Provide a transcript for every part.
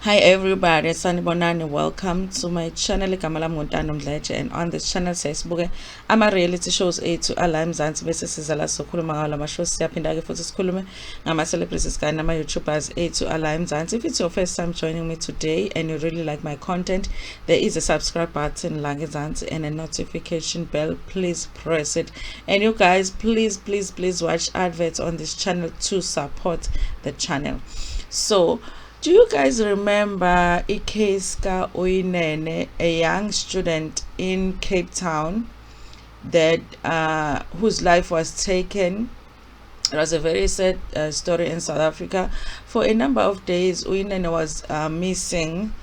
Hi everybody, Sanibonani. Welcome to my channel. Igama lami Ntando Mdletshe, and on this channel siyasibuke ama-reality shows ethu ala eMzansi bese siza la sokhuluma ngawo lama shows. Siyaphinda ke futhi sikhulume ngama-celebrities kanye nama-YouTubers ethu ala eMzansi. If it's your first time joining me today and you really like my content, there is a subscribe button la ngezansi and a notification bell. Please press it. And you guys, please watch adverts on this channel to support the channel. So do you guys remember case ka Uyinene, a young student in Cape Town that whose life was taken? It was a very sad story in South Africa. For a number of days, Uyinene was missing,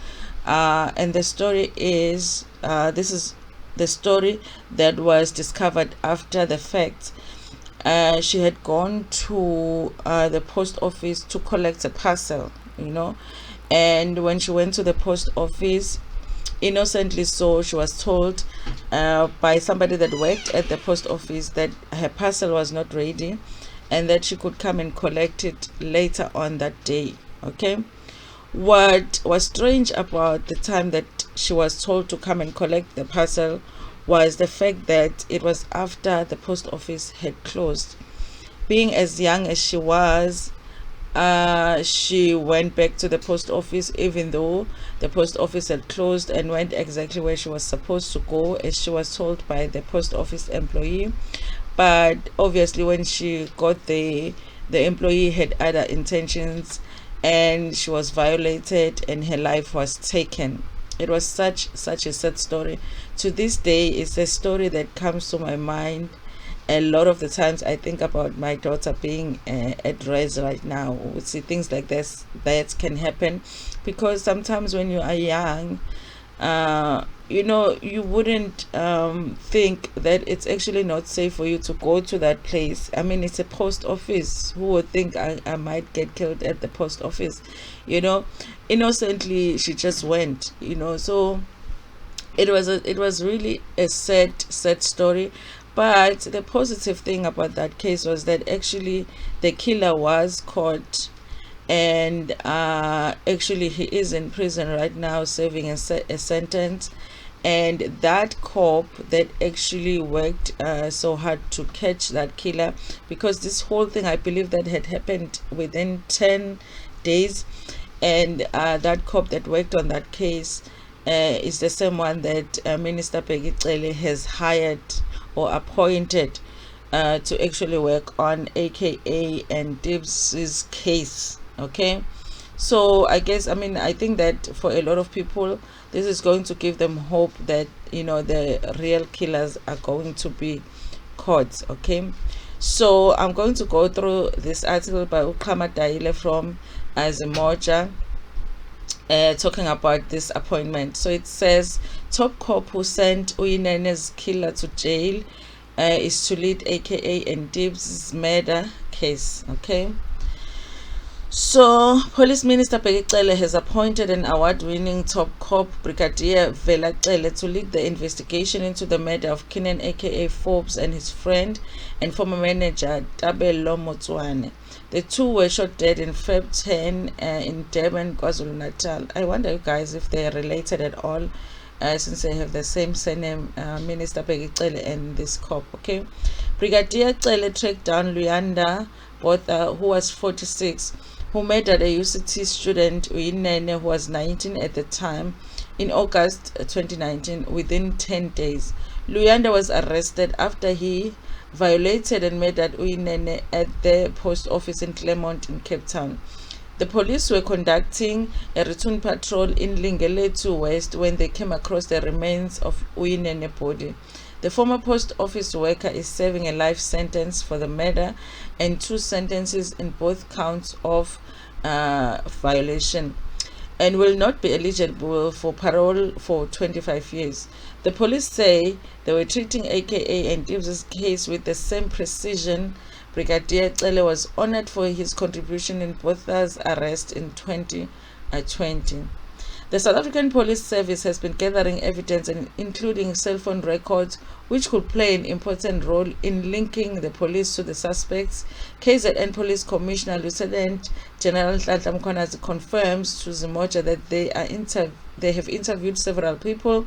and the story is this is the story that was discovered after the fact. She had gone to the post office to collect a parcel, and when she went to the post office, innocently so, she was told by somebody that worked at the post office that her parcel was not ready and that she could come and collect it later on that day. Okay, what was strange about the time that she was told to come and collect the parcel was the fact that it was after the post office had closed. Being as young as she was, she went back to the post office even though the post office had closed, and went exactly where she was supposed to go as she was told by the post office employee. But obviously when she got there, the employee had other intentions and she was violated and her life was taken. It was such a sad story. To this day, it's a story that comes to my mind a lot of the times. I think about my daughter being at res right now. We see things like this that can happen because sometimes when you are young, you wouldn't think that it's actually not safe for you to go to that place. I mean, it's a post office. Who would think I might get killed at the post office? Innocently she just went. So it was really a sad story. But the positive thing about that case was that actually the killer was caught, and actually he is in prison right now serving a sentence. And that cop that actually worked so hard to catch that killer, because this whole thing, I believe, that had happened within 10 days, and that cop that worked on that case is the same one that Minister Mdletshe has hired or appointed to actually work on AKA and Tibz's case. Okay, so I think that for a lot of people, this is going to give them hope that the real killers are going to be caught. Okay, so I'm going to go through this article by Ukama Daile from Azimoja, talking about this appointment. So it says, top cop who sent Uyinene's killer to jail is to lead AKA and Tibz's murder case. Okay, so Police Minister Mdletshe has appointed an award-winning top cop, Brigadier Mdletshe, to lead the investigation into the murder of Uyinene aka Forbes and his friend and former manager Ntando Mrwetyana. The two were shot dead in Feb 10 in Durban, KwaZulu-Natal. I wonder, you guys, if they are related at all, since they have the same surname, Minister Mdletshe and this cop. Okay, Brigadier Mdletshe tracked down Uyinene Mrwetyana, who was 46, who murdered a UCT student, Uyinene, who was 19 at the time, in August 2019, within 10 days. Uyinene was arrested after he violated and murdered Uyinene at the post office in Claremont in Cape Town. The police were conducting a routine patrol in Mdletshe West when they came across the remains of Uyinene's body. The former post office worker is serving a life sentence for the murder and 2 sentences in both counts of violation, and will not be eligible for parole for 25 years. The police say they were treating AKA and Tibz's case with the same precision. Brigadier Mdletshe was honored for his contribution in Botha's arrest in 2020. The South African Police Service has been gathering evidence, and including cell phone records, which could play an important role in linking the police to the suspects. KZN Police Commissioner Lieutenant General Ntando Mkhwanazi confirms to Zimoja that they have interviewed several people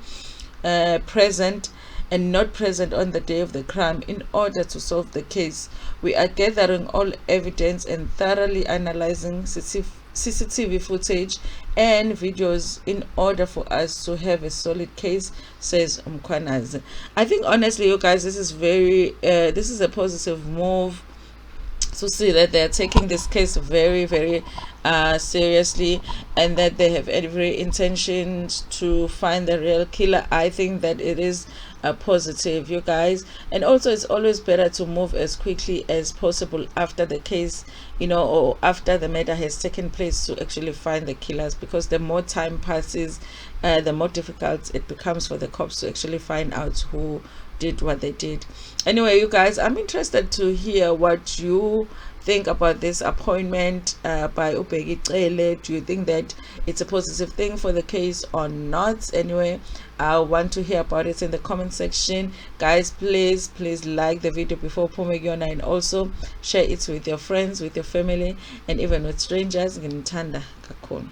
present and not present on the day of the crime in order to solve the case. We are gathering all evidence and thoroughly analyzing CCTV footage and videos in order for us to have a solid case, says Mkhwanazi. I think honestly, you guys, this is this is a positive move to see that they're taking this case very, very seriously, and that they have every intention to find the real killer. I think that it is a positive, you guys. And also, it's always better to move as quickly as possible after the case, or after the murder has taken place, to actually find the killers, because the more time passes, the more difficult it becomes for the cops to actually find out who did what they did. Anyway, you guys, I'm interested to hear what you think about this appointment by Mdletshe. Do you think that it's a positive thing for the case or not? Anyway, I want to hear about it in the comment section, guys. Please like the video before Pumegiona, and also share it with your friends, with your family, and even with strangers. Ntando kakhulu.